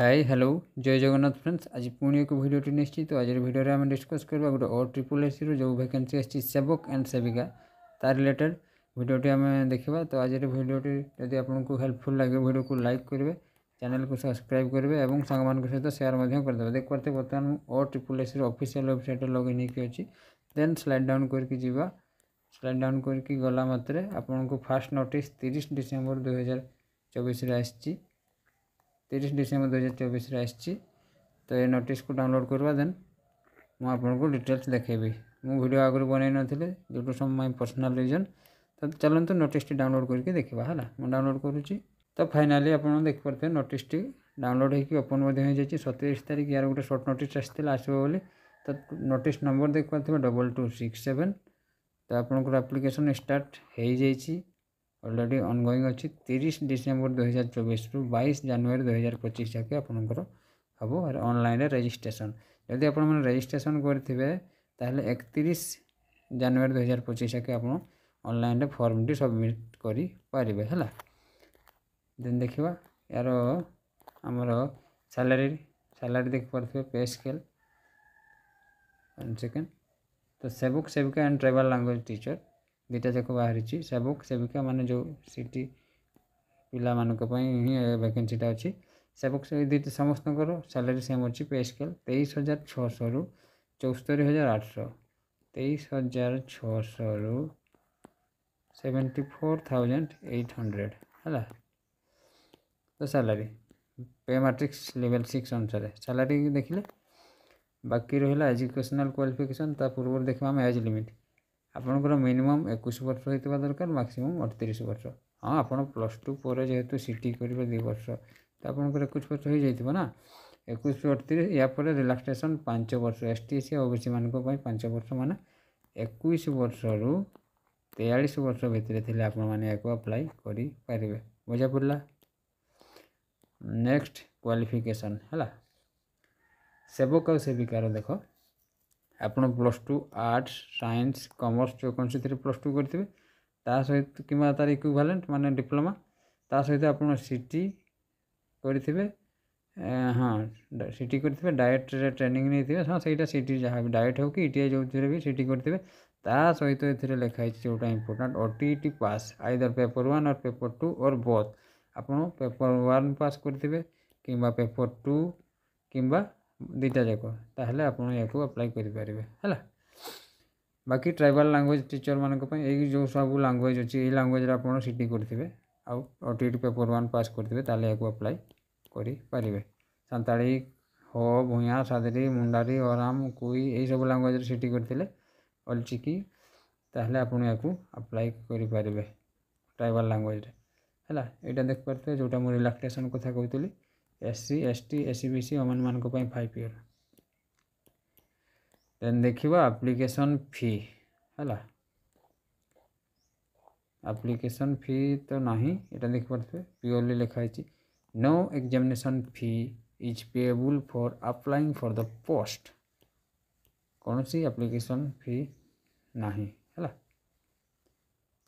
Hi hello जय Jagannath friends आज पुणी एक भिडियोटी निश्चित तो आज भिडियो आम डिस्कस करवा गोटे OSSC जो वैकेंसी आसी सेवक एंड सेविका तार रिलेटेड भिडियोटी आम देखा। तो आज भिडियोटी यदि आपको हेल्पफुल लगे भिडियो को लाइक करेंगे, चैनल को सब्सक्राइब करेंगे और सांग सहित सेयार करदे। देख पारे बर्तमान OSSC ऑफिशियल वेबसाइट लॉगिन होगी अच्छी। देन स्लाइड डाउन करके जीवा, स्लाइड डाउन करके गला मात्रे आपको फास्ट नोटिस 30 डिसेम्बर 2024 आसी 30 डिसेम्बर 2024 आसी। तो ये नोटिस को डाउनलोड करवा देन मुझे डिटेल्स देखेबी। मु वीडियो आगु बनई नी due to some my personal reason. तो चलते नोटिस डाउनलोड करके देखा है मुझे डाउनलोड करुच्ची। तो फाइनाली आप देख पारे नोटिस डाउनलोड होकर ओपन हो जाए 27 तारीख यार गोटे सर्ट नोटिस आसाला आसो बोली। तो नोटिस नंबर देख पारे 2267। तो आपंकर एप्लिकेशन स्टार्ट हो जाइए ऑलरेडी ऑनगोइंग अच्छी 30 डिसेम्बर 2024 रु 22 जनवरी 2025 जाके आपंकर हम और ऑनलाइन रजिस्ट्रेशन जदि आप रजिस्ट्रेशन करेंगे ताहले 31 जनवरी 2025 जाके आप ऑनलाइन फॉर्म टी सबमिट करें है। देन देखा यार आमर सैलरी सैलरी देख पारे पे स्केल 1 सेकेंड। तो सेवक सेविका एंड ट्राइबल लैंग्वेज टीचर दुटा जाक बाहरी। सेवक सेविका माने जो सिटी पिला मानक ही वैकेंसीटा अच्छी। सेवक दुईटा समस्त सैलरी सेम अच्छी। पे स्केल 23,600 रु 74,800, 23,600 रु 74,800 है। तो सैलरी पे मैट्रिक्स लेवल 6 अनुसार सैलरी देखिले। बाकी रहा एजुकेशनल क्वालिफिकेशन ता पूर्व देखा आम एज लिमिट आपंकर मिनिमम 21 वर्ष होता दरकार, मैक्सिमम 38 वर्ष। हाँ आप +2 पर जेहेतु सिटी करेंगे 2 वर्ष तो आपंकर 21 वर्ष हो जाइए ना। 21 ରୁ 38 या रिलैक्सेशन 5 वर्ष ST SC OBC मान 5 वर्ष मान 21 वर्ष रु 43 वर्ष भितर थे आप अप्लाई करेंगे। बुझा पड़ा। नेक्स्ट क्वालिफिकेशन है सेवक और सेविकार देख आप +2 आर्ट्स साइंस कॉमर्स जो कौन सी +2 करेंगे ता सहित कि तार इक्विवेलेंट माने डिप्लोमा ता सहित आप सिटी करेंगे। हाँ सिटी करेंगे डाएट ट्रेनिंग नहीं हाँ सहीटा सिटी जहाँ भी डाएट हो कि ITI जो भी सिटी करेंगे ता सहित ये लिखाई जोटा इंपोर्टेंट OTET पास आइदर पेपर 1 और पेपर 2 और बोथ आप पेपर 1 पास करेंगे कि पेपर 2 कि दुईटा जाक ताहले आप अप्लाई करेंगे है। बाकी ट्राइबल लैंग्वेज टीचर मानक जो सब लैंग्वेज अच्छी ये लैंग्वेज आप सिटी करेंगे आउ OTET पेपर 1 पास करेंगे ताहले अप्लाई करेंगे। सांताली हो भूया सादरी मुंडारी ओराम कोई यही सब लैंग्वेज सिटी करते अलचिकी ताहले आप अप्लाई करेंगे ट्राइबल लैंग्वेज है। यहाँ देख पारे जोटा मुझे रिलैक्सेशन कथा कहती SC ST SC BC women मान 5 ईयर। देन देखा एप्लिकेशन फी है। एप्लिकेशन फी तो नहीं यहाँ देख पारे प्योरली लिखाई no examination fee is payable for applying for the post कौन सी एप्लिकेशन फी नहीं है।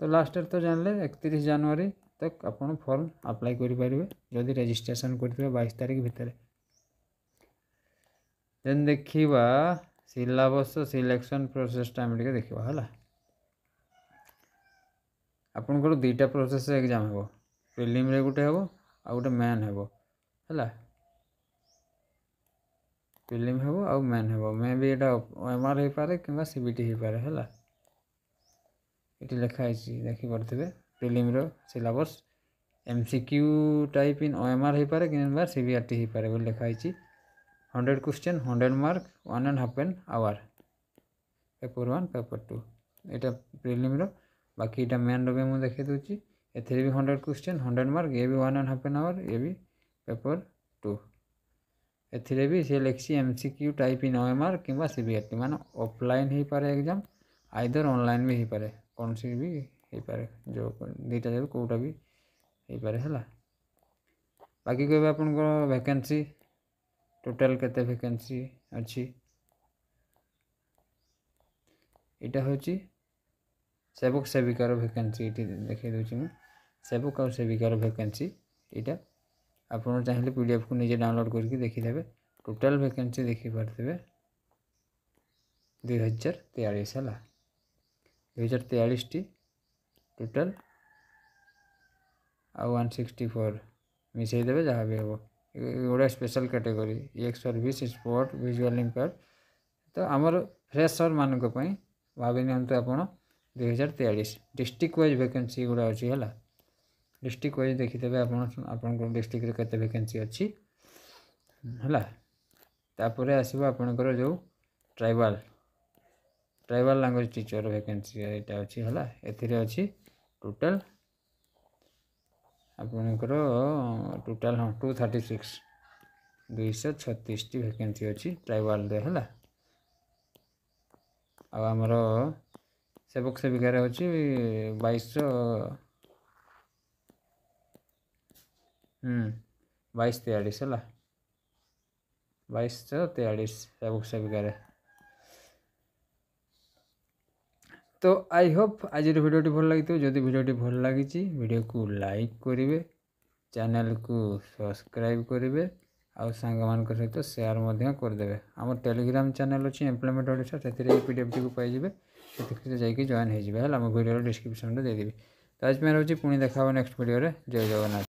तो लास्ट तो जानले 31 जनवरी तक आप फॉर्म अप्लाई करेंगे जदि रजिस्ट्रेशन करेंगे 22 तारीख भितर। देन देखा सिलेबस सिलेक्शन प्रोसेस टाइम टे देखा है। आपंकर दुईटा प्रोसेस एग्जाम हो प्रिलिम रे गोटे हो आ गोटे मेन हो है। प्रिलिम हो आ मेन हो मे भी यहाँ OMR हो पारे कि CBT हो पारे है। ये लिखाई देखिपे प्रिलिम रो syllabus MCQ type in OMR हो पारे कि CBRT हो पारे लिखाई 100 question 100 mark 1.5 hour paper 1 paper 2 यहाँ प्रिलिम रो। बाकी यहाँ मेन रो भी मुझे देखी दूसरी एथे भी 100 क्वेश्चन 100 मार्क ये भी 1.5 आवर ये भी पेपर 2 एथिरे भी सी लिखी MCQ टाइप इन OMR कि CBRT मान ऑफलाइन हो पारे एग्जाम आइदर ऑनलाइन भी हो पारे कौन सी भी हो पारे जो दुईटा जब कौटा भी हो पारे है। बाकी कह आप वैकेंसी टोटल केते वैकेंसी अच्छी यहाँ हूँ सेवक सेविकार वैकेंसी ये देखी दूसरी मुझे सेवक और सेविकार वैकेंसी यहाँ ଆପଣ ଚାହିଁଲେ PDF को ନିଜେ डाउनलोड करके देखिदेवे टोटल वैकेंसी देखि पारथिबे 2043 है 2043 टी टोटल आ 164 मिसई देवे जहाँ भी हम गोटे special category ex service sport visual empire तो आमर फ्रेशर मान भावी नियंतु आपण 2043 डिस्ट्रिक्ट वाइज वैकेंसी गुड़ा अच्छी है डिस्ट्रिक्ट वाइज देखिदेवे आपण डिस्ट्रिक्ट केते वैकेंसी अच्छी है तापर आसो आपणकर जो ट्राइबल लैंग्वेज टीचर वैकेंसी यहाँ अच्छी है एथिरे अच्छी टोटल आपणकर टोटल हाँ 236 236 टी वैकेंसी अच्छी ट्राइबल रे है आमर सेवक सेविकार अच्छी 2243 है 2243 सेवक सेविकार तो आई होप आज भिडियोटी भल लगी जदि भिडियोटी भल लगी वीडियो को लाइक करेंगे चैनल को सब्सक्राइब करेंगे आउ सांग मान सहित शेयर करदे आम टेलीग्राम चैनल अच्छी एम्प्लॉयमेंट ओडिशा से PDF टी पाइबे जाकि जॉइन हो वीडियो डिस्क्रिप्शन में देदेवी तो आज मैं रोचे पुणी देखा नेक्स्ट वीडियो जय जगन्नाथ।